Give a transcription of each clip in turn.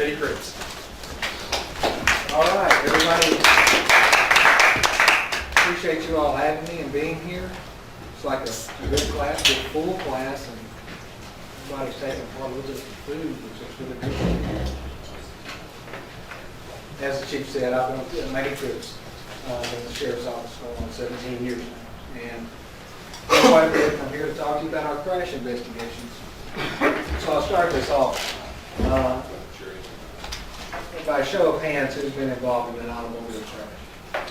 Petty Chris. All right, everybody. Appreciate you all having me and being here. It's like a good class, good full class, and everybody's taking part a little bit of food, which is really good. As the chief said, I've been on many trips in the sheriff's office for 17 years now, and quite a bit. I'm here to talk to you about our crash investigations. So I'll start this off. By show of hands, who's been involved in an automobile crash?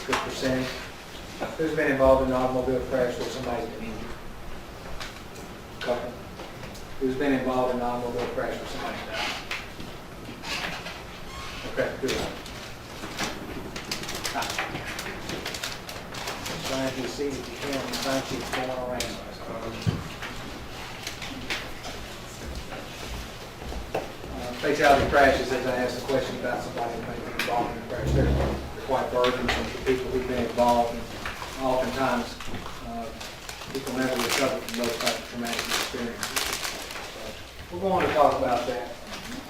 Good percentage. Who's been involved in an automobile crash where somebody's been injured? Couple. Who's been involved in an automobile crash where somebody's died? Okay, good. Trying to see if you can, trying to keep going around. Fatality crashes, as I asked a question about somebody who may be involved in a crash, they're quite burdensome for people who've been involved, and oftentimes people never recover from those types of traumatic experiences. So we're going to talk about that.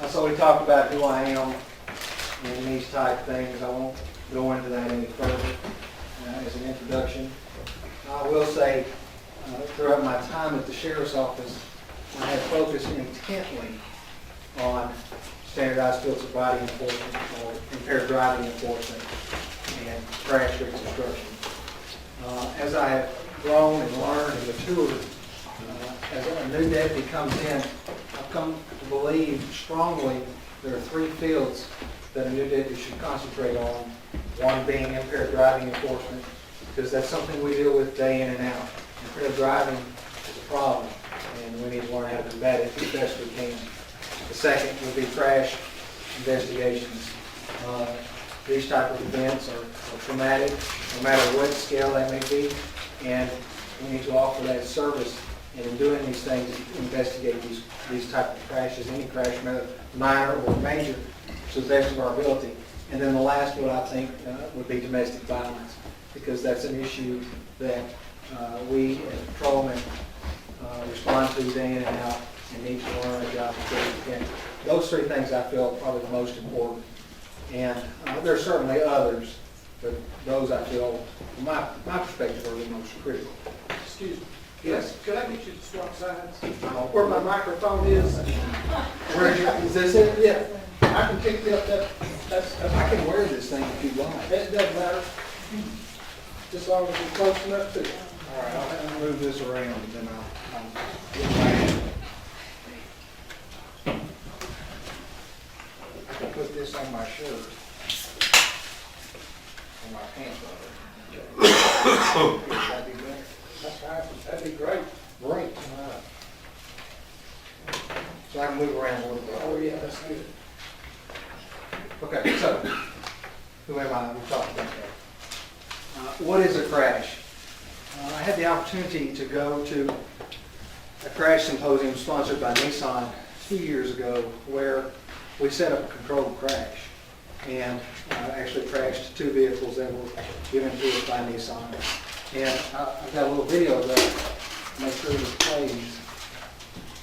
So we talked about who I am and these type things. I won't go into that any further as an introduction. I will say, throughout my time at the sheriff's office, I have focused intently on standardized field sobriety enforcement or impaired driving enforcement and crash reconstruction. As I have grown and learned and matured, as a new deputy comes in, I've come to believe strongly there are three fields that a new deputy should concentrate on. One being impaired driving enforcement, because that's something we deal with day in and out. Impaired driving is a problem, and we need to learn how to combat it as best we can. The second would be crash investigations. These type of events are traumatic, no matter what scale they may be, and we need to offer that service. And in doing these things, investigate these type of crashes, any crash, minor or major, to the best of our ability. And then the last one, I think, would be domestic violence, because that's an issue that we as patrolmen respond to day in and out, and need to learn our job as good as we can. Those three things I feel are probably the most important. And there are certainly others, but those I feel, from my perspective, are the most critical. Excuse me. Yes. Could I get you to swap sides? Where my microphone is? Is this it? Yeah. I can pick you up that's I can wear this thing if you'd like. it doesn't matter. Just as long as it's close enough to you. All right, I'll move this around, and then I'll get back. I can put this on my shirt, on my pants rather. That'd be better. That's right. That'd be great. Great. All right. So I can move around a little bit. Oh, yeah, that's good. Okay, so who am I? We're talking about that. What is a crash? I had the opportunity to go to a crash symposium sponsored by Nissan 2 years ago, where we set up a controlled crash, and actually crashed two vehicles that were given to us by Nissan. And I've got a little video of that. Make sure this plays.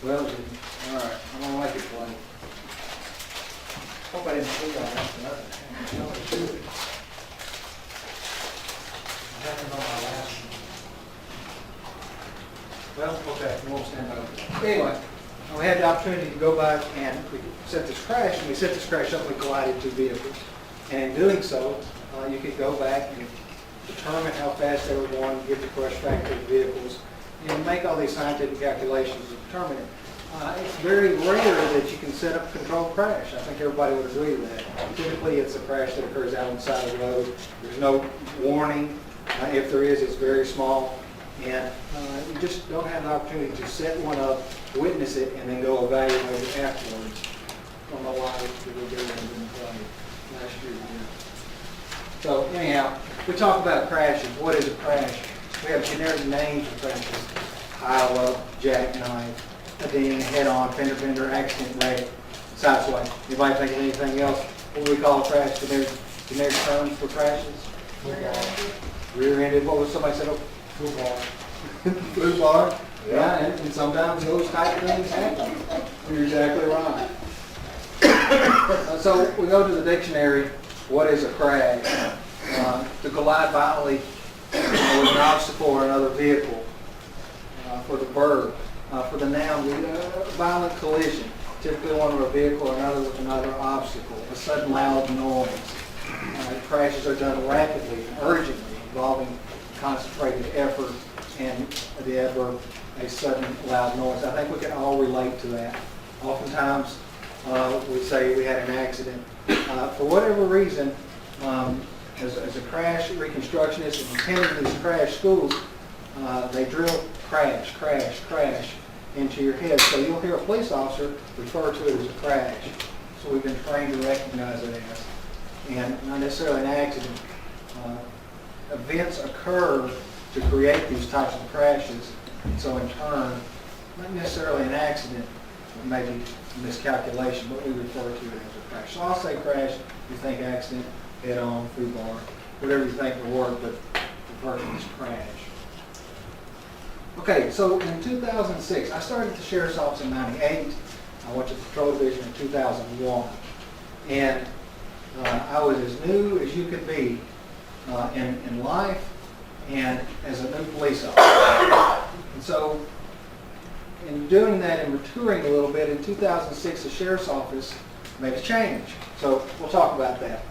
Well, all right, I'm gonna make it play. Hope I didn't see all that. Nothing. Happened on my last one. Well, okay, we won't stand over. Anyway, we had the opportunity to go back and we set this crash, and we set this crash up, we collided two vehicles. And in doing so, you could go back and determine how fast they were going, give the crush factor of the vehicles, and make all these scientific calculations to determine it. It's very rare that you can set up a controlled crash. I think everybody would agree with that. Typically, it's a crash that occurs out on the side of the road. There's no warning. If there is, it's very small. And you just don't have the opportunity to set one up, witness it, and then go evaluate it afterwards. I don't know why we were doing it last year. So anyhow, we talk about crashes. What is a crash? We have generic names for crashes. Pile-up, jackknife, a ding, head-on, fender bender, accident, wreck, sideswipe. Anybody think of anything else? What do we call a crash? Generic terms for crashes? Rear-ended. What was somebody said? Foo bar. Foo bar. Yeah, and sometimes those type of things happen. You're exactly right. So we go to the dictionary. What is a crash? To collide violently with an obstacle or another vehicle. For the verb. For the noun, violent collision. Typically one with a vehicle or another with another obstacle. A sudden loud noise. Crashes are done rapidly and urgently, involving concentrated effort, and the adverb, a sudden loud noise. I think we can all relate to that. Oftentimes, we say we had an accident. For whatever reason, as a crash reconstructionist and attending these crash schools, they drill crash, crash, crash into your head. So you'll hear a police officer refer to it as a crash. So we've been trained to recognize it as. And not necessarily an accident. Events occur to create these types of crashes. And so in turn, not necessarily an accident, but maybe a miscalculation, but we refer to it as a crash. So I'll say crash, you think accident, head on, food bar, whatever you think will work, but the verb is crash. Okay, so in 2006, I started at the Sheriff's Office in 98. I went to the Patrol Division in 2001. And I was as new as you could be in life and as a new police officer. And so in doing that and maturing a little bit, in 2006, the Sheriff's Office made a change. So we'll talk about that.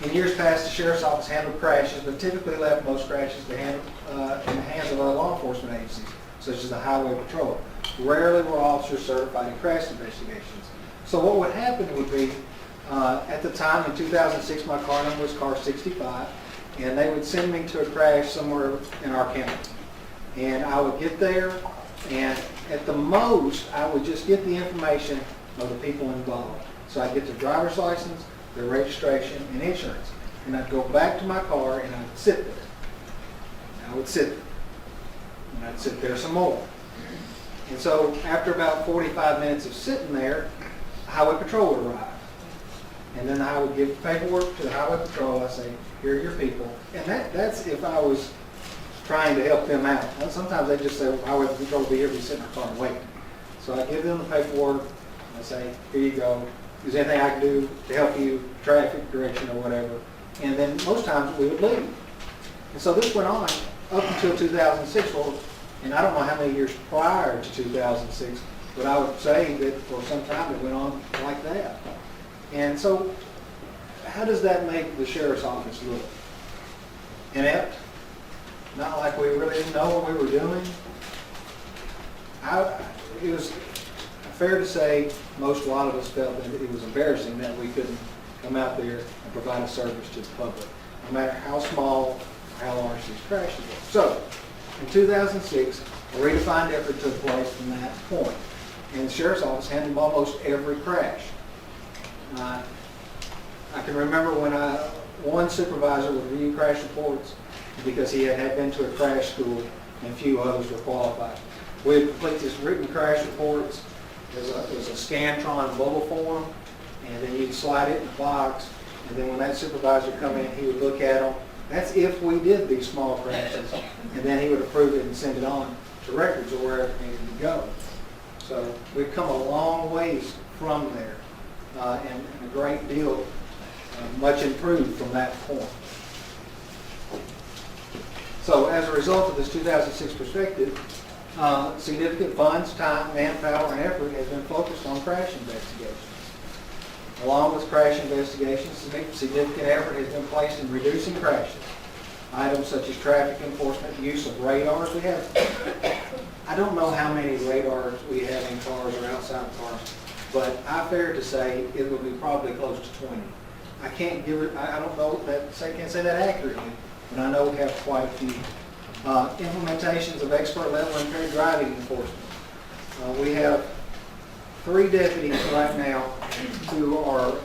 In years past, the Sheriff's Office handled crashes, but typically left most crashes in the hands of other law enforcement agencies, such as the Highway Patrol. Rarely were officers certified in crash investigations. So what would happen would be, at the time in 2006, my car number was car 65, and they would send me to a crash somewhere in our county. And I would get there, and at the most, I would just get the information of the people involved. So I'd get their driver's license, their registration, and insurance. And I'd go back to my car, and I'd sit there. And I would sit there. And I'd sit there some more. And so after about 45 minutes of sitting there, Highway Patrol would arrive. And then I would give paperwork to the Highway Patrol. I say, here are your people. And that's if I was trying to help them out. And sometimes they just say, well, Highway Patrol will be here, we sit in our car and wait. So I give them the paperwork. I say, here you go. Is there anything I can do to help you, traffic, direction, or whatever? And then most times we would leave. And so this went on up until 2006. Well, and I don't know how many years prior to 2006, but I would say that for some time it went on like that. And so how does that make the Sheriff's Office look? Inept? Not like we really didn't know what we were doing? It was fair to say a lot of us felt that it was embarrassing that we couldn't come out there and provide a service to the public, no matter how small or how large these crashes were. So, in 2006, a redefined effort took place from that point. And the Sheriff's Office handled almost every crash. I can remember when one supervisor would review crash reports because he had been to a crash school and a few others were qualified. We would complete this written crash reports. There's a Scantron bubble form, and then you'd slide it in a box, and then when that supervisor would come in, he would look at them. That's if we did these small crashes, and then he would approve it and send it on to records or wherever it needed to go. So we've come a long ways from there, and a great deal, much improved from that point. So as a result of this 2006 perspective, significant funds, time, manpower, and effort has been focused on crash investigations. Along with crash investigations, significant effort has been placed in reducing crashes. Items such as traffic enforcement, use of radars. I don't know how many radars we have in cars or outside cars, but I fair to say it would be probably close to 20. I can't give it, I don't know that, can't say that accurately, but I know we have quite a few. Implementations of expert level impaired driving enforcement. We have 3 deputies right now who are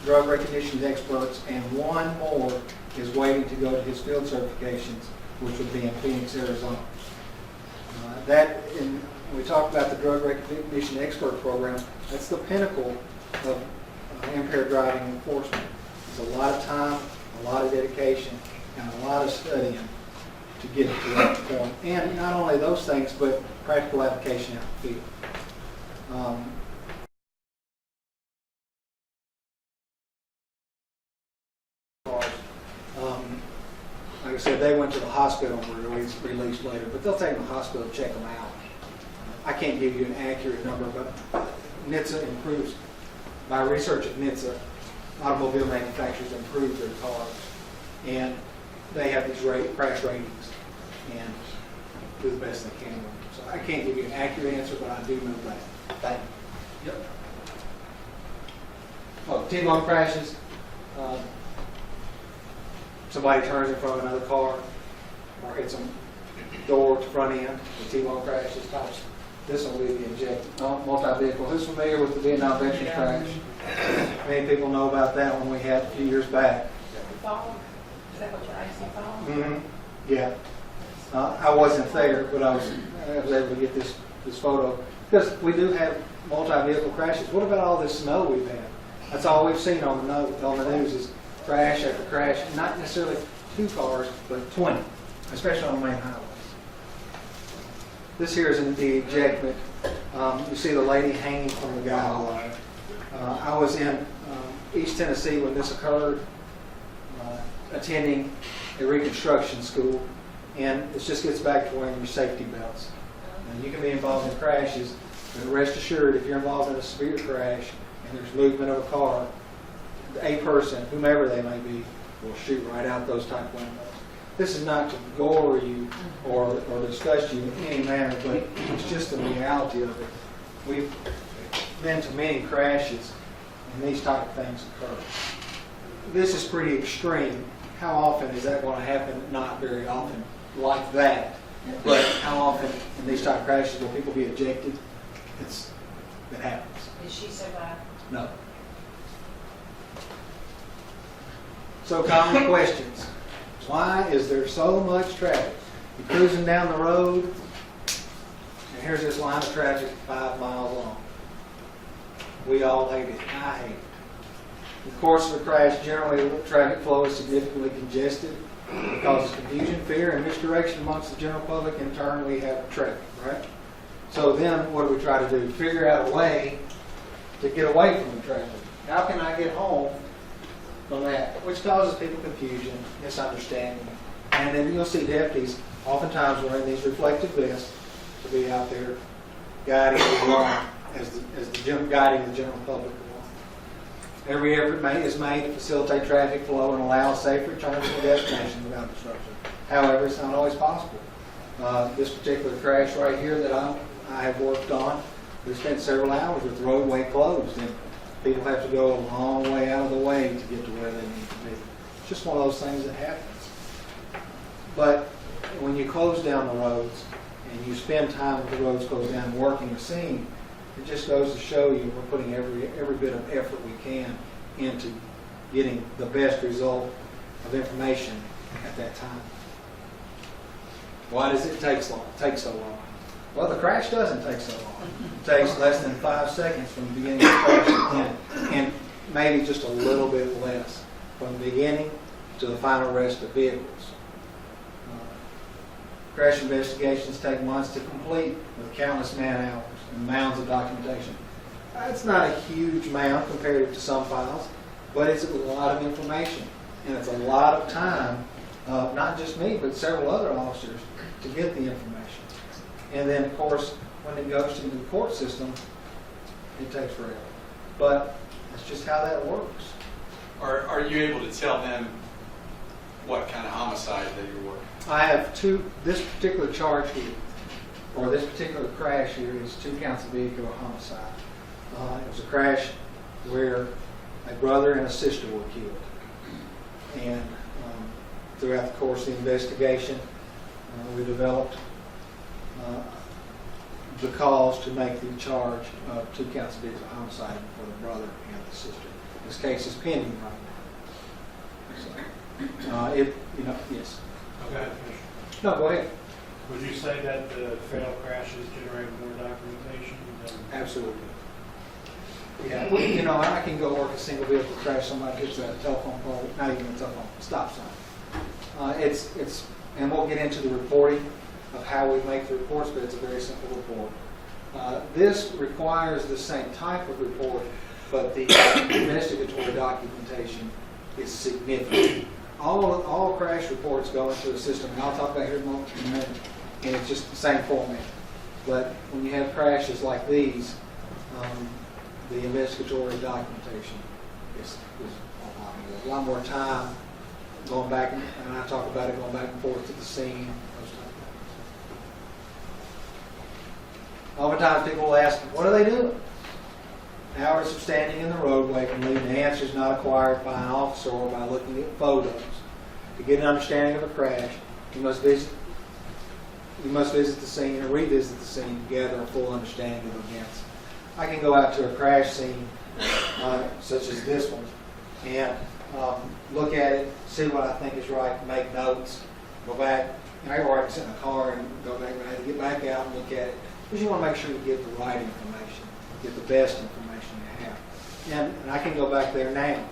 drug recognition experts, and 1 more is waiting to go to his field certifications, which would be in Phoenix, Arizona. When we talk about the drug recognition expert program, that's the pinnacle of impaired driving enforcement. It's a lot of time, a lot of dedication, and a lot of studying to get to that point. And not only those things, but practical application out in the field. they went to the hospital and were released later, but they'll take them to the hospital and check them out. I can't give you an accurate number, but NHTSA improves, by research at NHTSA, automobile manufacturers improve their cars, and they have these crash ratings and do the best they can with them. So I can't give you an accurate answer, but I do know that. Thank you. Yep. Oh, T-bone crashes. Somebody turns in front of another car or hits them door to front end. The T-bone crashes. This one will be the injected multi-vehicle. Who's familiar with the Vietnam veteran crash? Many people know about that one we had a few years back. Is that what you're asking for? Mm-hmm. Yeah. I wasn't there, but I was able to get this photo. Because we do have multi-vehicle crashes. What about all this snow we've had? That's all we've seen on the news is crash after crash. Not necessarily 2 cars, but 20, especially on the main highways. This here is the ejectment. You see the lady hanging from the guide wire. I was in East Tennessee when this occurred, attending a reconstruction school, and it just gets back to wearing your safety belts. And you can be involved in crashes, but rest assured, if you're involved in a severe crash and there's movement of a car, a person, whomever they may be, will shoot right out those type windows. This is not to gore you or disgust you in any manner, but it's just the reality of it. We've been to many crashes, and these type of things occur. This is pretty extreme. How often is that going to happen? Not very often like that. But how often in these type of crashes will people be ejected? It happens. Did she survive? No. So common questions. Why is there so much traffic? You're cruising down the road, and here's this line of traffic 5 miles long. We all hate it. I hate it. In the course of a crash, generally the traffic flow is significantly congested. It causes confusion, fear, and misdirection amongst the general public. In turn, we have traffic, right? So then what do we try to do? Figure out a way to get away from the traffic. How can I get home from that? Which causes people confusion, misunderstanding. And then you'll see deputies oftentimes wearing these reflective vests to be out there guiding the along guiding the general public along. Every effort is made to facilitate traffic flow and allow a safe return to the destination without disruption. However, it's not always possible. This particular crash right here that I have worked on, we spent several hours with the roadway closed, and people have to go a long way out of the way to get to where they need to be. It's just one of those things that happens. But when you close down the roads and you spend time with the roads closed down working a scene, it just goes to show you we're putting every bit of effort we can into getting the best result of information at that time. Why does it take so long? Well, the crash doesn't take so long. It takes less than 5 seconds from the beginning of the crash to the end, and maybe just a little bit less from the beginning to the final rest of vehicles. Crash investigations take months to complete with countless man-hours and mounds of documentation. It's not a huge amount compared to some files, but it's a lot of information, and it's a lot of time, not just me, but several other officers to get the information. And then, of course, when it goes to the court system, it takes forever. But that's just how that works. Are you able to tell them what kind of homicide that you're working? I have this particular charge here, or this particular crash here is 2 counts of vehicular homicide. It was a crash where a brother and a sister were killed. And throughout the course of the investigation, we developed the cause to make the charge of 2 counts of vehicular homicide for the brother and the sister. This case is pending right now. So, yes. Okay. No, go ahead. Would you say that the fatal crashes generate more documentation than? Absolutely. Yeah, I can go work a single vehicle crash. Somebody hits a telephone pole, not even a telephone, stop sign. And we'll get into the reporting of how we make the reports, but it's a very simple report. This requires the same type of report, but the investigatory documentation is significant all crash reports go into a system, and I'll talk about here in a minute, and it's just the same format. But when you have crashes like these, the investigatory documentation is a lot more time going back, and I talk about it going back and forth to the scene, those type of things. Oftentimes people will ask, what are they doing? Hours of standing in the roadway can lead to answers not acquired by an officer or by looking at photos. To get an understanding of a crash, you must visit the scene or revisit the scene to gather a full understanding of events. I can go out to a crash scene such as this one and look at it, see what I think is right, make notes, go back, or I can sit in a car and go back, I have to get back out and look at it. Because you want to make sure you get the right information, get the best information you have. And I can go back there now,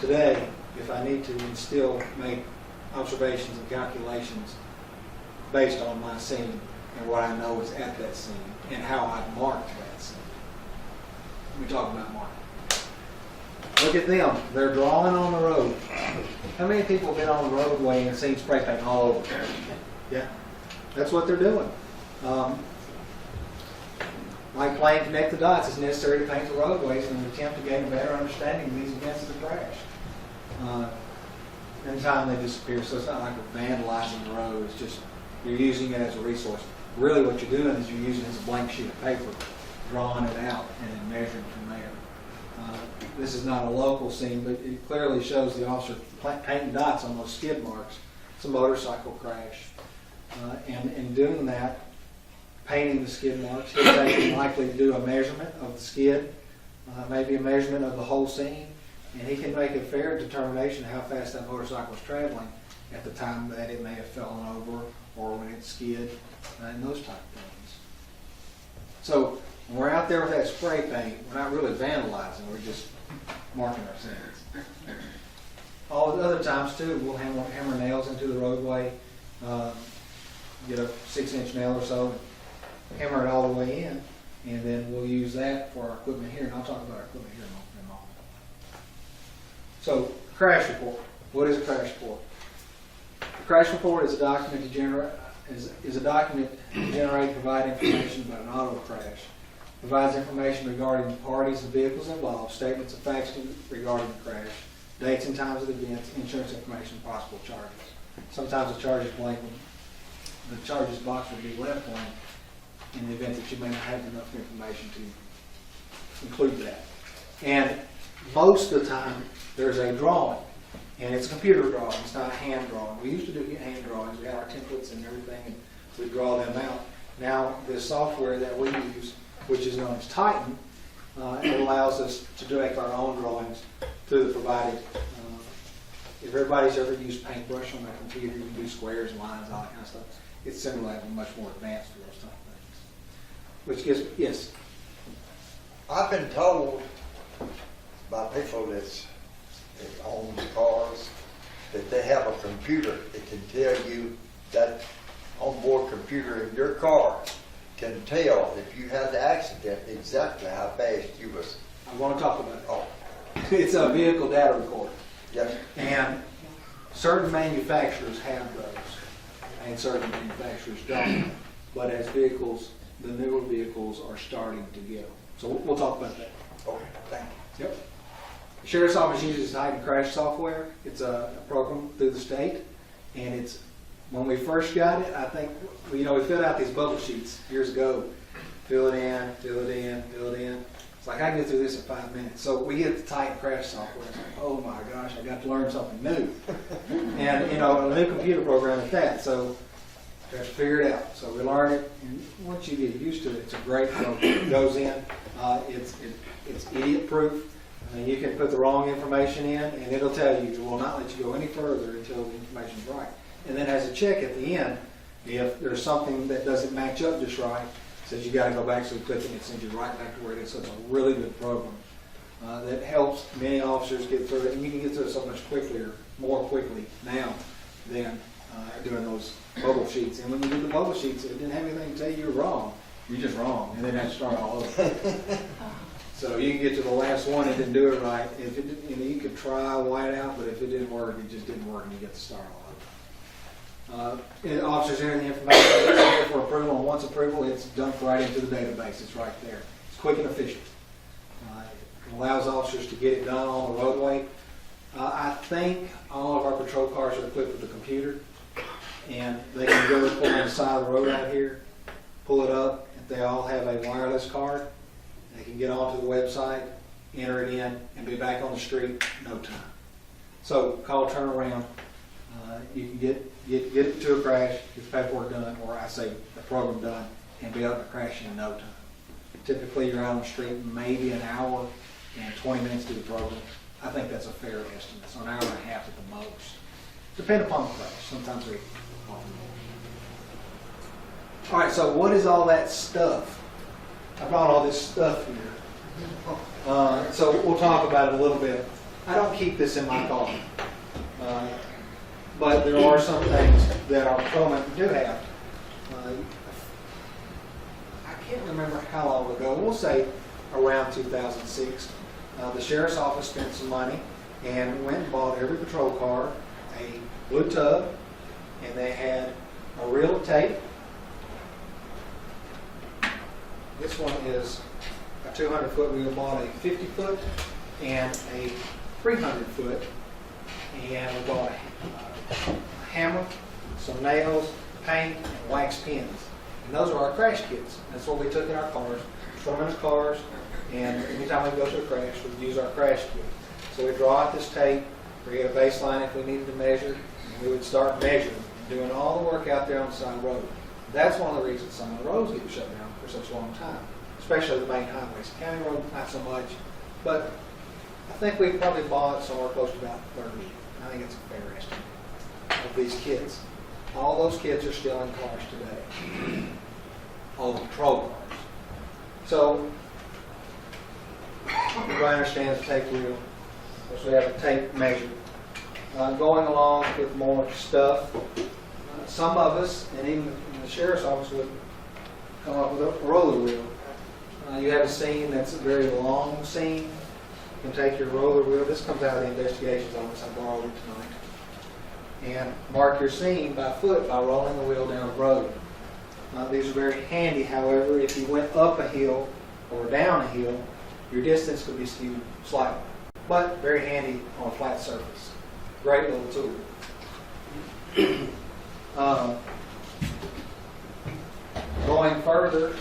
today, if I need to, and still make observations and calculations based on my scene and what I know is at that scene and how I've marked that scene. We talk about marking. Look at them. They're drawing on the road. How many people have been on the roadway and seen spray paint all over there? Yeah. That's what they're doing. Like playing connect the dots, it's necessary to paint the roadways in an attempt to gain a better understanding of these events of the crash. In time they disappear, so it's not like we're vandalizing the road. It's just you're using it as a resource. Really what you're doing is you're using it as a blank sheet of paper, drawing it out and then measuring from there. This is not a local scene, but it clearly shows the officer painting dots on those skid marks. It's a motorcycle crash. And in doing that, painting the skid marks, he's likely to do a measurement of the skid, maybe a measurement of the whole scene, and he can make a fair determination of how fast that motorcycle was traveling at the time that it may have fallen over or when it skid, and those type of things. So when we're out there with that spray paint, we're not really vandalizing, we're just marking our scenes. All the other times too, we'll hammer nails into the roadway, get a 6-inch nail or so, hammer it all the way in, and then we'll use that for our equipment here, and I'll talk about our equipment here in a moment. So, crash report. What is a crash report? A crash report is a document to generate, provide information about an auto crash. Provides information regarding the parties and vehicles involved, statements of facts regarding the crash, dates and times of the events, insurance information, possible charges. Sometimes the charges blank. The charges box would be left blank in the event that you may not have enough information to include that. And most of the time, there's a drawing, and it's a computer drawing. It's not a hand drawing. We used to do hand drawings. We had our templates and everything, and we draw them out. Now, the software that we use, which is known as Titan, it allows us to direct our own drawings through the provided. If everybody's ever used Paintbrush on their computer, you can do squares and lines, all that kind of stuff. It's similar, but much more advanced for those type of things. Which gives, yes? I've been told by people that own cars that they have a computer that can tell you, that onboard computer in your car can tell if you had the accident exactly how fast you was. I want to talk about it. Oh, It's a vehicle data recorder. yes. And certain manufacturers have those, and certain manufacturers don't. But as vehicles, the newer vehicles are starting to get them. So we'll talk about that. Okay, thank you. Yep. The Sheriff's Office uses Titan Crash software. It's a program through the state, and it's, when we first got it, I think, we filled out these bubble sheets years ago. Fill it in, fill it in, fill it in. It's like, I can get through this in 5 minutes. So we get the Titan Crash software. It's like, oh my gosh, I got to learn something new. And, a new computer program at that. So we have to figure it out. So we learn it, and once you get used to it, it's a great program. It goes in, it's idiot proof. And you can put the wrong information in, and it'll tell you, it will not let you go any further until the information's right. And then has a check at the end. If there's something that doesn't match up just right, it says you got to go back, so we click it and it sends you right back to where it is. So it's a really good program that helps many officers get through it. And you can get through it so much more quickly now than doing those bubble sheets. And when you do the bubble sheets, it didn't have anything to tell you were wrong. You're just wrong. And then have to start all over. So you can get to the last one and didn't do it right. If it, you could try white out, but if it didn't work, it just didn't work, and you get to start all over. And officers enter the information it's there for approval, and once approval, it's dumped right into the database. It's right there. It's quick and efficient. It allows officers to get it done on the roadway. I think all of our patrol cars are equipped with a computer, and they can go pull on the side of the road out here, pull it up. If they all have a wireless card, they can get onto the website, enter it in, and be back on the street in no time. So call turnaround. You can get it to a crash, get the paperwork done, or I say the program done, and be able to crash in no time. Typically, you're out on the street maybe an hour and 20 minutes to the program. I think that's a fair estimate. So an hour and a half at the most. Depending upon the crash. Sometimes they're often more. All right, so what is all that stuff? I brought all this stuff here. So we'll talk about it a little bit. I don't keep this in my car. But there are some things that our patrolmen do have. I can't remember how long ago, we'll say around 2006, the sheriff's office spent some money and went and bought every patrol car a blue tub, and they had a reel of tape. This one is a 200-foot. We bought a 50-foot and a 300-foot, and we bought a hammer, some nails, paint, and wax pins. And those are our crash kits. That's what we took in our cars, throw them in the cars, and anytime we go to a crash, we use our crash kit. So we draw out this tape, create a baseline if we needed to measure, and we would start measuring, doing all the work out there on the side of the road. That's one of the reasons some of the roads get shut down for such a long time, especially the main highways. County road, not so much, but I think we probably bought somewhere close to about 30. I think it's a fair estimate of these kits. All those kits are still in cars today. All the patrol cars. So, everybody understands the tape reel. So we have a tape measure. Going along with more stuff, some of us, and even in the sheriff's office, would come up with a roller wheel. You have a scene that's a very long scene. You can take your roller wheel. This comes out of the investigations office. I borrowed it tonight. And mark your scene by foot by rolling the wheel down the road. These are very handy. However, if you went up a hill or down a hill, your distance could be skewed slightly. But very handy on a flat surface. Great little tool. Going further,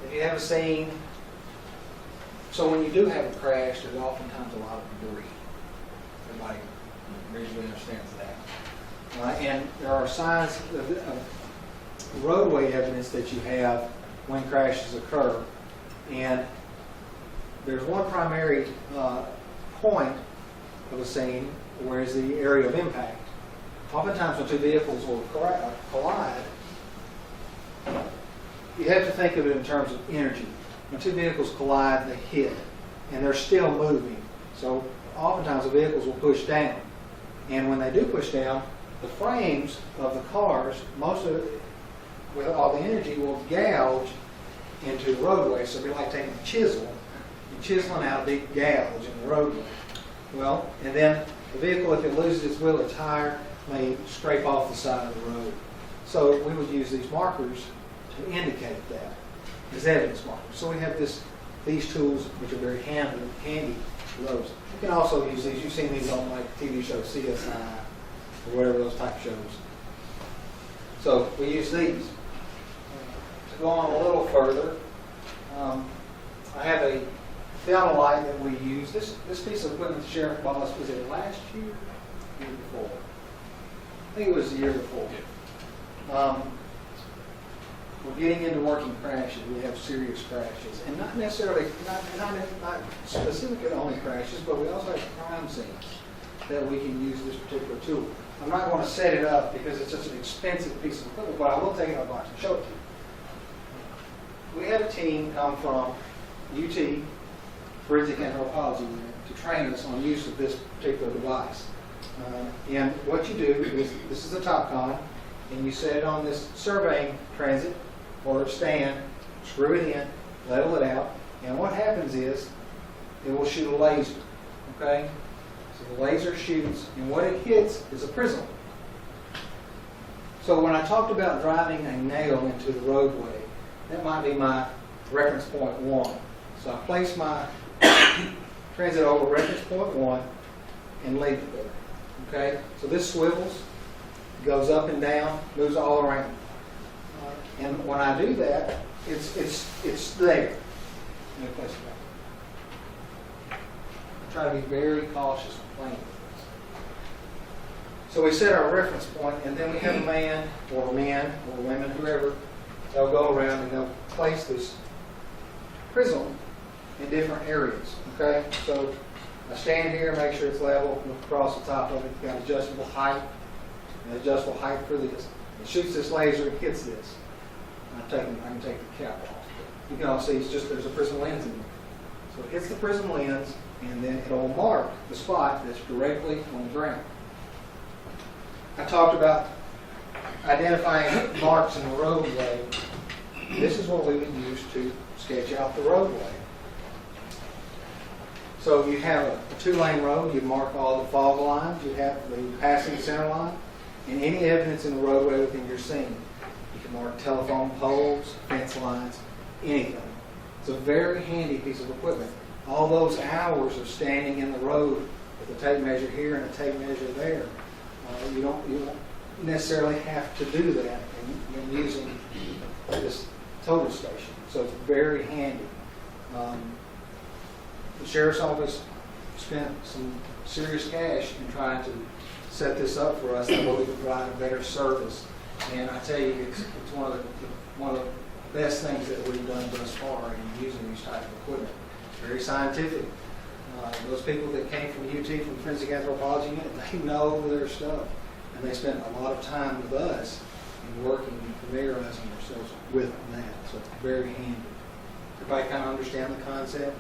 if you have a scene, so when you do have a crash, there's oftentimes a lot of debris. Everybody reasonably understands that. And there are signs of roadway evidence that you have when crashes occur. And there's one primary point of a scene, where is the area of impact. Oftentimes when two vehicles will collide, you have to think of it in terms of energy. When two vehicles collide, they hit, and they're still moving. So oftentimes the vehicles will push down. And when they do push down, the frames of the cars, most of it, with all the energy, will gouge into the roadway. So it'd be like taking a chisel and chiseling out a big gouge in the roadway. Well, and then the vehicle, if it loses its wheel or tire, may scrape off the side of the road. So we would use these markers to indicate that as evidence markers. So we have these tools, which are very handy for those. You can also use these. You've seen these on like TV show CSI or whatever those type shows. So we use these. To go on a little further, I have a hvilleOnLine that we use. This piece of equipment the sheriff bought us, was it last year? Year before? I think it was the year before. We're getting into working crashes. We have serious crashes, and not necessarily, not specifically only crashes, but we also have crime scenes that we can use this particular tool. I'm not going to set it up because it's such an expensive piece of equipment, but I will take it out of the box and show it to you. We had a team come from UT, Forensic Anthropology, to train us on use of this particular device. And what you do is, this is the top con, and you set it on this surveying transit or stand, screw it in, level it out, and what happens is it will shoot a laser, okay? So the laser shoots, and what it hits is a prism. So when I talked about driving a nail into the roadway, that might be my reference point 1. So I place my transit over reference point 1 and leave it there, okay? So this swivels, goes up and down, moves all around. And when I do that, it's there. Let me place it back. I try to be very cautious when playing with this. So we set our reference point, and then we have a man or men or women, whoever, they'll go around and they'll place this prism in different areas. Okay? So I stand here, make sure it's level, look across the top of it, got adjustable height, and adjustable height for this. It shoots this laser, it hits this. I can take the cap off. You can all see it's just there's a prism lens in there. So it hits the prism lens, and then it'll mark the spot that's directly on the ground. I talked about identifying marks in the roadway. This is what we would use to sketch out the roadway. So you have a 2-lane road, you mark all the fog lines, you have the passing center line, and any evidence in the roadway within your scene. You can mark telephone poles, fence lines, anything. It's a very handy piece of equipment. All those hours of standing in the road with a tape measure here and a tape measure there, you don't necessarily have to do that in using this total station. So it's very handy. The Sheriff's Office spent some serious cash in trying to set this up for us so we could provide a better service. And I tell you, it's one of the best things that we've done thus far in using these type of equipment. It's very scientific. Those people that came from UT, from Forensic Anthropology Unit, they know their stuff. And they spent a lot of time with us in working and familiarizing themselves with that. So it's very handy. Everybody kind of understand the concept?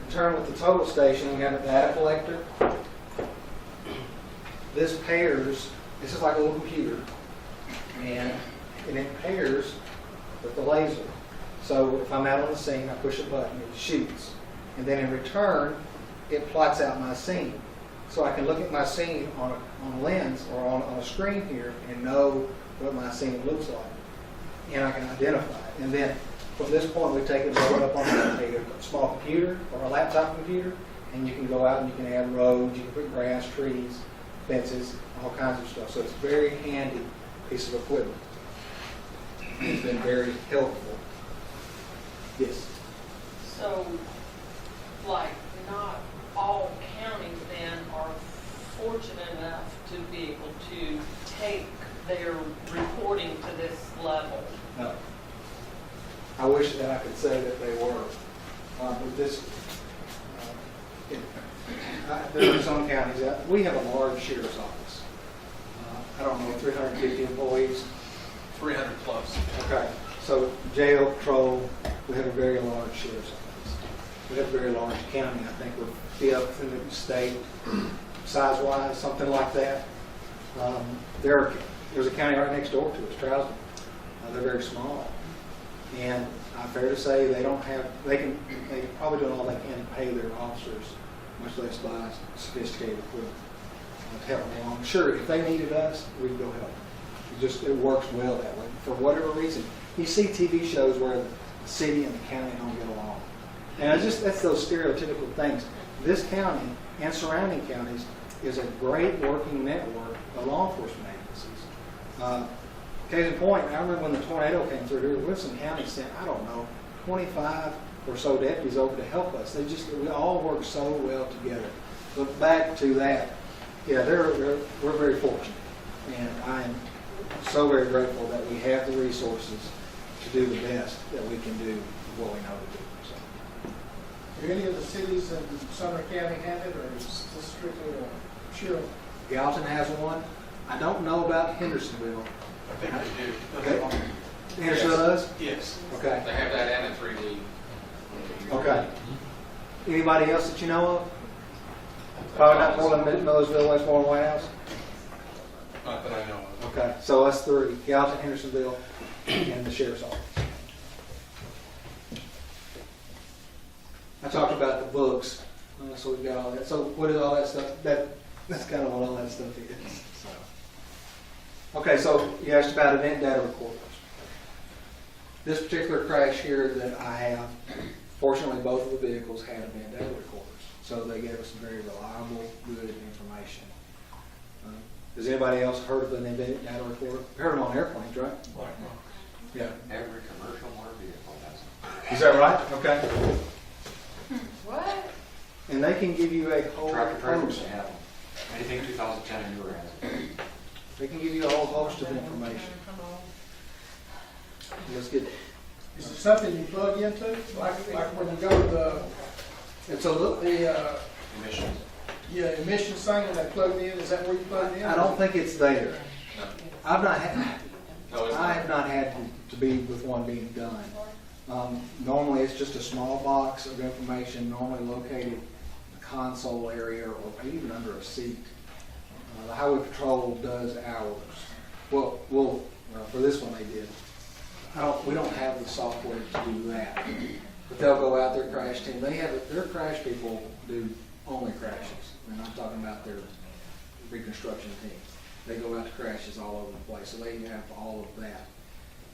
In turn with the total station, we have a data collector. This pairs, this is like a little computer, and it pairs with the laser. So if I'm out on the scene, I push a button, it shoots. And then in return, it plots out my scene. So I can look at my scene on a lens or on a screen here and know what my scene looks like. And I can identify it. And then from this point, we take it load up on a small computer or a laptop computer, and you can go out and you can add roads, you can put grass, trees, fences, all kinds of stuff. So it's a very handy piece of equipment. It's been very helpful. Yes. So, like, not all counties then are fortunate enough to be able to take their reporting to this level. No. I wish that I could say that they were. But this, there are some counties that we have a large sheriff's office. I don't know, 350 employees. 300 plus. Okay. So jail patrol, we have a very large sheriff's office. We have a very large county. I think we're 5th in the state, size-wise, something like that. There's a county right next door to us, Trousdale. They're very small. And fair to say they can probably do all they can to pay their officers, much less buy sophisticated equipment to help them along. Sure, if they needed us, we'd go help them. It works well that way. For whatever reason, you see TV shows where the city and the county don't get along. And that's those stereotypical things. This county and surrounding counties is a great working network of law enforcement agencies. Case in point, I remember when the tornado came through here, Wilson County sent, 25 or so deputies over to help us. We all work so well together. But back to that, yeah, we're very fortunate. And I'm so very grateful that we have the resources to do the best that we can do with what we know to do. So. Do any of the cities in Sumner County have it, or is this strictly a sheriff? Gallatin has one. I don't know about Hendersonville. I think they do. Okay. Hendersonville does? Yes. Okay. They have that and a 3D. Okay. Anybody else that you know of? Probably not Portland, Millersville, Westmoreland, White House? Not that I know of. Okay. So us three, Gallatin, Hendersonville, and the sheriff's office. talked about the books, so we've got all that. So what is all that stuff? That's kind of what all that stuff is. So. Okay, so you asked about event data recorders. This particular crash here that I have, fortunately both of the vehicles had event data recorders. So they gave us some very reliable, good information. Has anybody else heard of an event data recorder? Heard them on airplanes, right? Yeah. Every commercial motor vehicle has them. Is that right? Okay. What? And they can give you a whole Tractor trailers host. have them. Anything 2010 and newer has them. They can give you a whole host of information. Let's get. Is it something you plug into, like when you go to It's a little. the Emissions. emissions thing and they plug it in? Is that where you plug it in? I don't think it's there. I've not had. No, it's I not. have not had to be with one being done. Normally, it's just a small box of information, normally located in the console area or even under a seat. The Highway Patrol does ours. Well, for this one they did. We don't have the software to do that. But they'll go out, their crash team, their crash people do only crashes. And I'm talking about their reconstruction team. They go out to crashes all over the place, so they have all of that.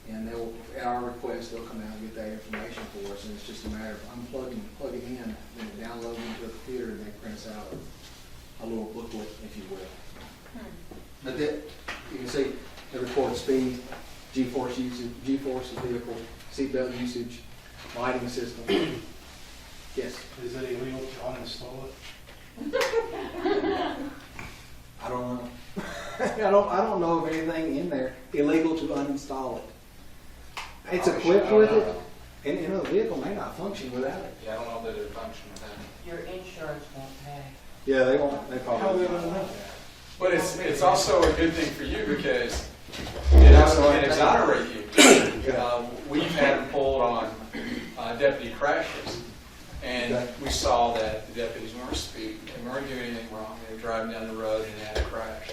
And they'll, at our request, they'll come out and get that information for us, and it's just a matter of unplugging, plugging in, then it downloads into the computer, and they prints out a little booklet, if you will. But that, you can see, they record speed, G-force usage, G-force of vehicle, seatbelt usage, lighting system. Yes, Is it illegal to uninstall it? I don't know. I don't know of anything in there illegal to uninstall it. It's equipped with it, and the vehicle may not function without it. Yeah, I don't know that it functions with that. Your insurance won't pay. Yeah, they won't. They probably How won't. will they know? But it's also a good thing for you because it also can exonerate you. We've had them pulled on deputy crashes, and we saw that the deputies weren't speeding, they weren't doing anything wrong. They were driving down the road and had a crash.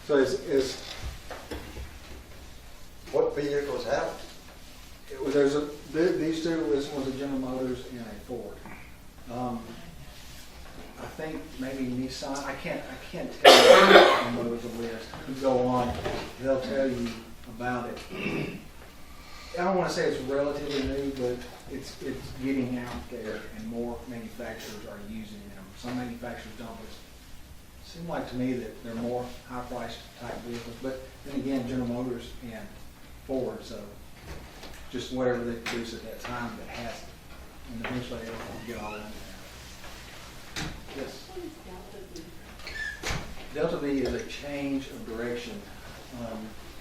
So is What vehicles have it? there's these two. This one's a General Motors and a Ford. I think maybe Nissan. I can't tell you on those list. You go on, they'll tell you about it. I don't want to say it's relatively new, but it's getting out there, and more manufacturers are using them. Some manufacturers don't. But it seems like to me that they're more high-priced type vehicles. But then again, General Motors and Ford, so just whatever they produce at that time that has it, and eventually they'll get all in there. Yes. Delta V is a change of direction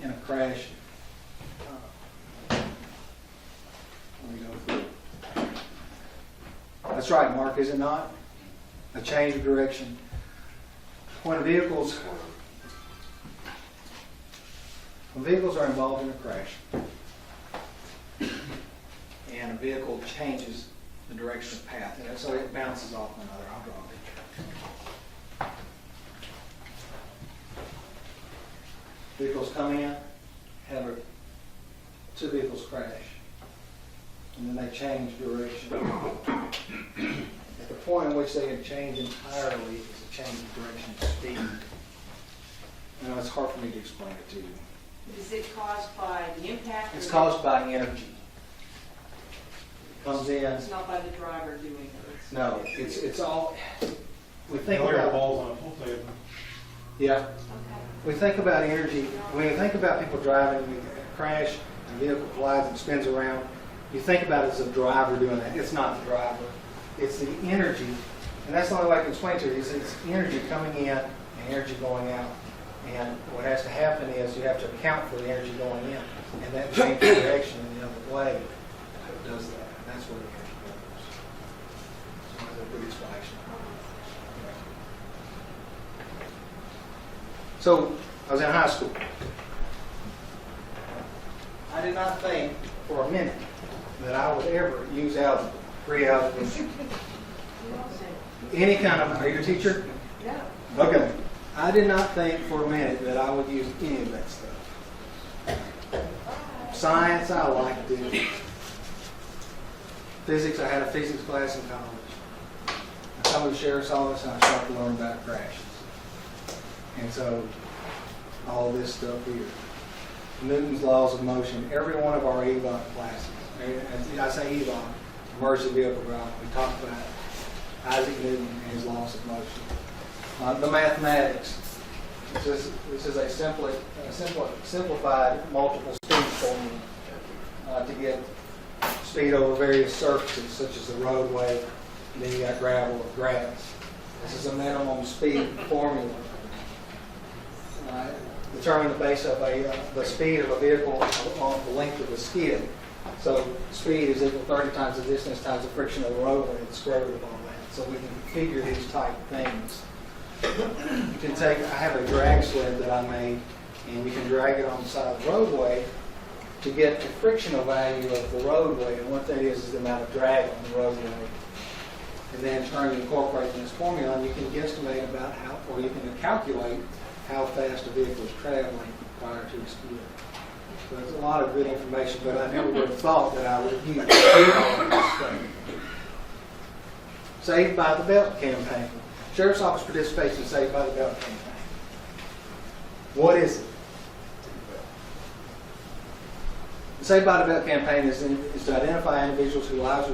in a crash. Let me go through. That's right, Mark, is it not? A change of direction. When vehicles are involved in a crash, and a vehicle changes the direction of path, and so it bounces off another. I'll draw a picture. Vehicles come in, have two vehicles crash, and then they change direction. At the point in which they have changed entirely is a change of direction of speed. Now, it's hard for me to explain it to you. Is it caused by the impact? It's caused by energy. Comes in. It's not by the driver doing it? No, it's all. We think All your about. balls on a pool table. Yeah. Okay. We think about energy. When you think about people driving, you crash, the vehicle collides and spins around. You think about it as a driver doing that. It's not the driver. It's the energy, and that's the only way I can explain to you. Is it's energy coming in and energy going out. And what has to happen is you have to account for the energy going in, and that changes direction in the other way. It does that. And that's where the energy goes. So that's a good explanation. So I was in high school. I did not think for a minute that I would ever use algebra, pre-algebra, any kind of. Are you a teacher? No. Okay. I did not think for a minute that I would use any of that stuff. Science, I liked it. Physics, I had a physics class in college. I come to the sheriff's office and I start to learn about crashes. And so, all this stuff here. Newton's laws of motion, every one of our EVOC classes, and I say EVOC, emergency vehicle ground, we talk about Isaac Newton and his laws of motion. The mathematics, this is a simplified multiple speed formula to get speed over various surfaces, such as the roadway, and then you got gravel or grass. This is a minimum speed formula. Determine the base of the speed of a vehicle on the length of the skid. So speed is equal to 30 times the distance times the friction of the roadway, the square root of all that. So we can figure these type things. You can take, I have a drag sled that I made, and you can drag it on the side of the roadway to get the frictional value of the roadway. And what that is the amount of drag on the roadway. And then in turn you incorporate in this formula, and you can guesstimate about how, or you can calculate how fast a vehicle is traveling prior to the skid. So there's a lot of good information, but I never would have thought that I would use all this stuff. Saved by the Belt campaign. Sheriff's Office participates in Saved by the Belt campaign. What is it? The Saved by the Belt campaign is to identify individuals whose lives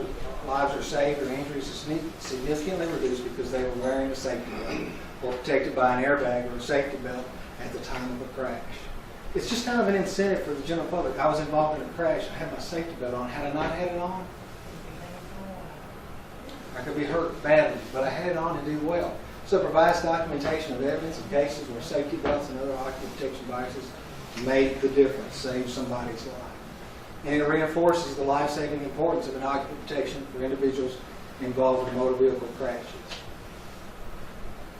are saved or injuries are significantly reduced because they were wearing a safety belt or protected by an airbag or a safety belt at the time of a crash. It's just kind of an incentive for the general public. I was involved in a crash. I had my safety belt on. Had I not had it on, I could be hurt badly, but I had it on to do well. So it provides documentation of evidence of cases where safety belts and other occupant protection devices made the difference, saved somebody's life. And it reinforces the life-saving importance of an occupant protection for individuals involved in motor vehicle crashes.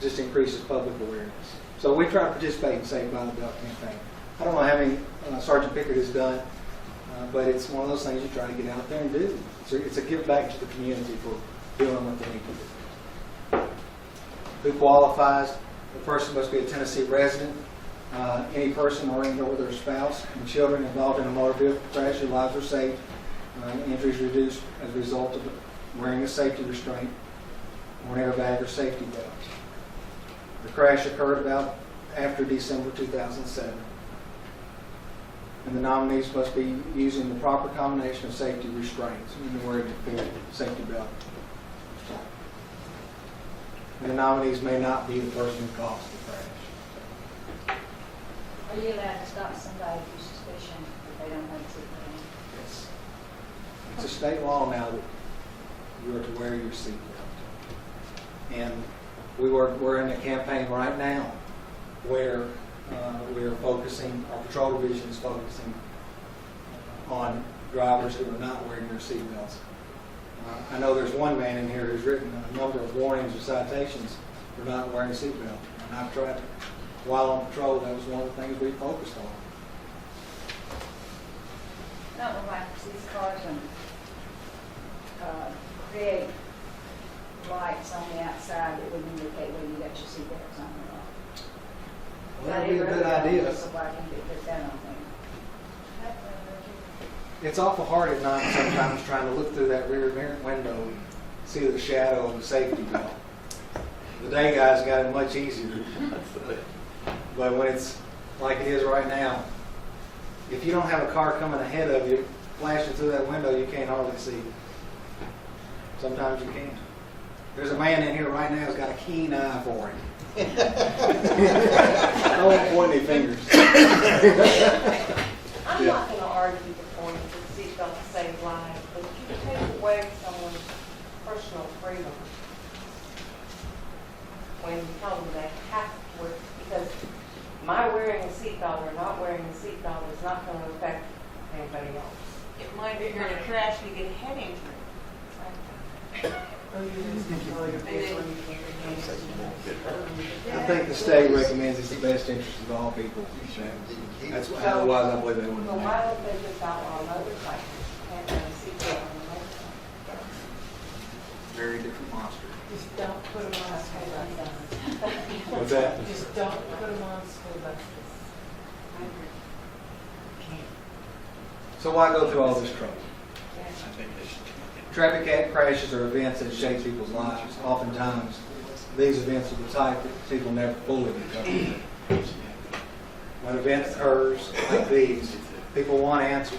Just increases public awareness. So we try to participate in Saved by the Belt campaign. I don't know how many Sergeant Pickard has done, but it's one of those things you try to get out there and do. It's a give back to the community for doing what they need to do. Who qualifies? The person must be a Tennessee resident. Any person or their spouse and children involved in a motor vehicle crash whose lives are saved, injuries reduced as a result of wearing a safety restraint or an airbag or safety belt. The crash occurred about after December 2007. And the nominees must be using the proper combination of safety restraints and wearing the safety belt. And the nominees may not be the person who caused the crash. Are you allowed to stop somebody who's suspicion that they don't have a seatbelt? Yes. It's a state law now that you are to wear your seatbelt. And we're in a campaign right now where we're focusing, our patrol division is focusing on drivers who are not wearing their seatbelts. I know there's one man in here who's written a number of warnings or citations for not wearing a seatbelt. And I've tried to, while on patrol, that was one of the things we focused on. I don't know why these cars create lights on the outside that would indicate whether you got your seatbelts on or not. Well, that'd be a good idea. So I can put that on there. It's awful hard at night sometimes trying to look through that rear mirror window and see the shadow of the safety belt. The day guys got it much easier. But when it's like it is right now, if you don't have a car coming ahead of you, flashing through that window, you can't hardly see. Sometimes you can. There's a man in here right now who's got a keen eye for it. I won't point any fingers. I'm not going to argue the point that seatbelts save lives, but you take away someone's personal freedom when you tell them they have to wear, because my wearing a seatbelt or not wearing a seatbelt is not going to affect anybody else. It might be you're in a crash and you get a head injury. I think the state recommends it's the best interest of all people. That's why, otherwise I believe they wouldn't. So why don't they just outlaw motorcycles? Can't have a seatbelt on a motorcycle. Very different monster. Just don't put them on school buses. What's that? Just don't put them on school buses. So why go through all this trouble? I think they should Traffic crashes are events that shape people's lives. Oftentimes, these events are the type that people never fully recover. When an event occurs like these, people want answers,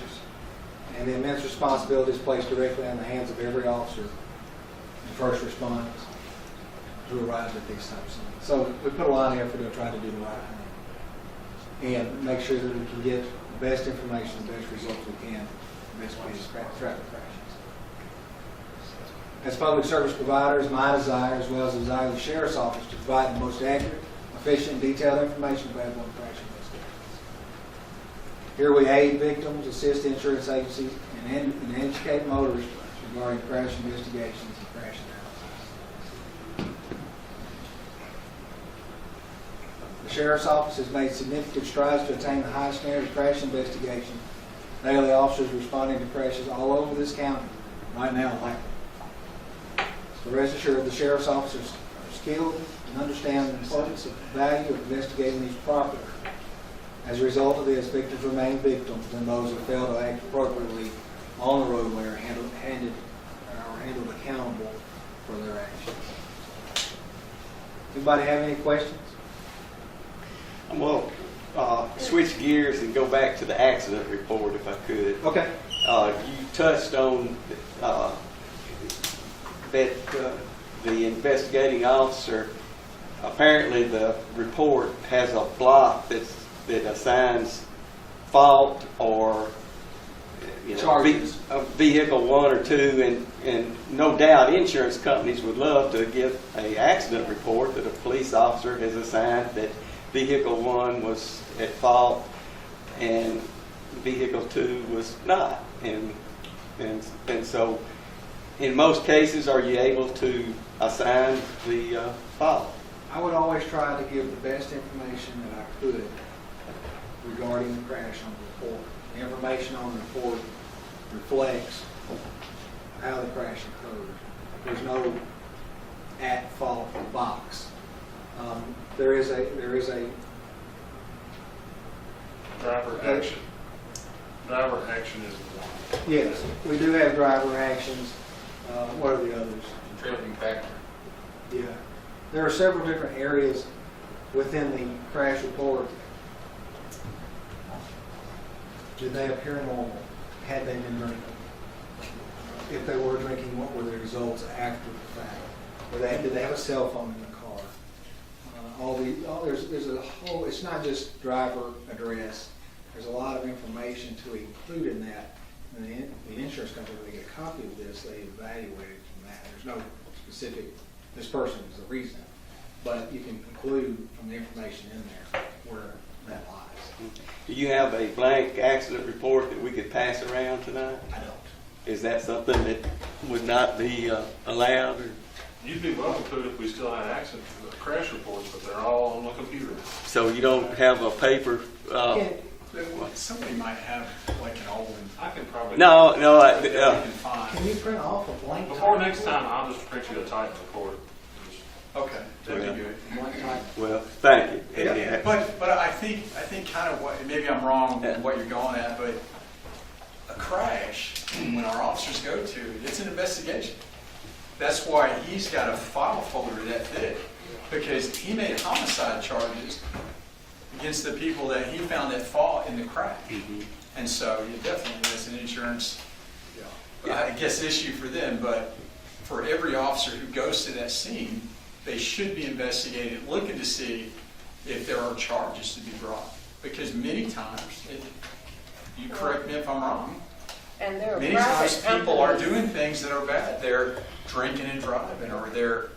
and the immense responsibility is placed directly in the hands of every officer and first responders who arrive at these types of things. So we put a lot of effort to try to do the right thing and make sure that we can get the best information, the best results we can, the best ways to traffic crashes. As public service providers, my desire, as well as the desire of the Sheriff's Office, to provide the most accurate, efficient, and detailed information about one crash investigations. Here we aid victims, assist insurance agencies, and educate motorists regarding crash investigations and crash analysis. The Sheriff's Office has made significant strides to attain the highest standard of crash investigation. Daily officers responding to crashes all over this county right now like So rest assured, the Sheriff's officers are skilled and understand the importance of the value of investigating these properly. As a result of this, victims remain victims, and those who fail to act appropriately on the roadway are handled accountable for their actions. Anybody have any questions? I'm going to switch gears and go back to the accident report if I could. Okay. You touched on that the investigating officer, apparently the report has a block that assigns fault or Charges. Vehicle 1 or 2, and no doubt insurance companies would love to give an accident report that a police officer has assigned that Vehicle 1 was at fault and Vehicle 2 was not. And so in most cases, are you able to assign the fault? I would always try to give the best information that I could regarding the crash on the report. The information on the report reflects how the crash occurred. There's no at-fault box. There is a Driver action. Driver action is one. yes, we do have driver actions. What are the others? Contributing factor. Yeah. There are several different areas within the crash report. Did they appear normal? Had they been drinking? If they were drinking, what were the results after the fact? Did they have a cell phone in the car? There's a whole, it's not just driver address. There's a lot of information to include in that. And the insurance company, when they get a copy of this, they evaluate it from that. There's no specific, this person is the reason. But you can conclude from the information in there where that lies. Do you have a blank accident report that we could pass around tonight? I don't. Is that something that would not be allowed? Or? You'd be welcome to it if we still had accident crash reports, but they're all on the computer. So you don't have a paper? Somebody might have like an old one. I can probably. No. that you can find. Can you print off a blank Before type? next time, I'll just print you a type report. Okay, that'd be good. Blank type. Well, thank you. Yeah, but I think kind of what, maybe I'm wrong in what you're going at, but a crash, when our officers go to, it's an investigation. That's why he's got a file folder that thick, because he made homicide charges against the people that he found at fault in the crash. Mm-hmm. And so you definitely, that's an insurance, I guess, issue for them, but for every officer who goes to that scene, they should be investigated, looking to see if there are charges to be brought. Because many times, you correct me if I'm wrong, And there are many times private people are companies. doing things that are bad. They're drinking and driving, or they're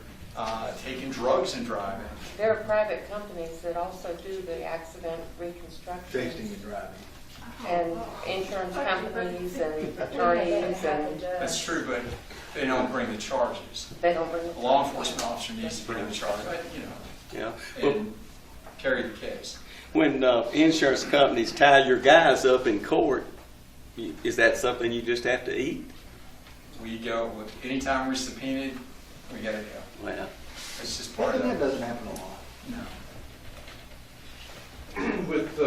taking drugs and driving. There are private companies that also do the accident reconstruction. Texting and driving. And insurance companies and attorneys, and That's true, but they don't bring the charges. they don't bring A law enforcement officer needs to bring the charge, Yeah. Well, and carry the case. when insurance companies tie your guys up in court, is that something you just have to eat? We go, anytime we're subpoenaed, we gotta go. Well, It's just part of That that. doesn't happen a lot. No. With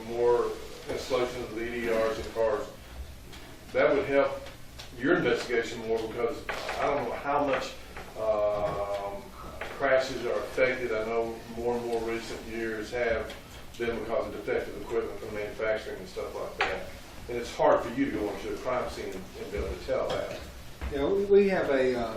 more installation of the EDRs in cars, that would help your investigation conversation more because I don't know how much crashes are affected. I know more and more recent years have been because of defective equipment from manufacturing and stuff like that. And it's hard for you to go into a crime scene and be able to tell that. Yeah, we have a, I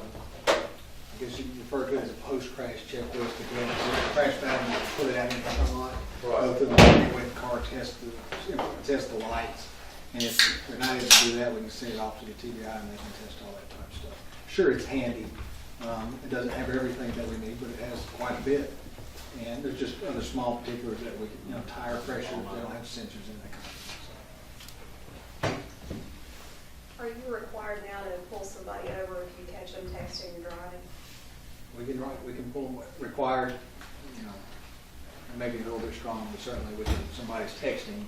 guess you refer to it as a post-crash checklist. Again, if crash pattern, put it out in the parking lot. Right. Go through the parking with the car, test the lights. And if they're not able to do that, we can send it off to the TBI and they can test all that type of stuff. Sure, it's handy. It doesn't have everything that we need, but it has quite a bit. And there's just other small particulars that we, tire pressure, they don't have sensors in that kind of thing. Are you required now to pull somebody over if you catch them texting and driving? We can pull them required, maybe a little bit strong, but certainly if somebody's texting,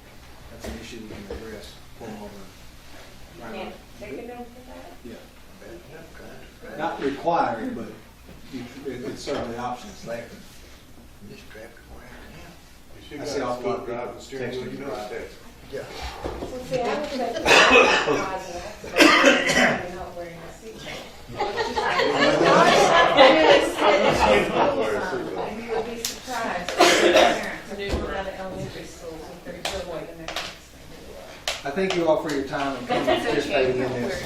that's an issue we can address, pull them over. Can't take them for that? Yeah. Not required, but it's certainly options there. This traffic around If you I guys see all stop people driving the steering wheel, you know it's texting. text. here. Well, see, I would say that you're not wearing a seatbelt. Maybe you'll be surprised. Parents who come out of elementary schools if they're good way to make. I thank you all for your time and participating in this.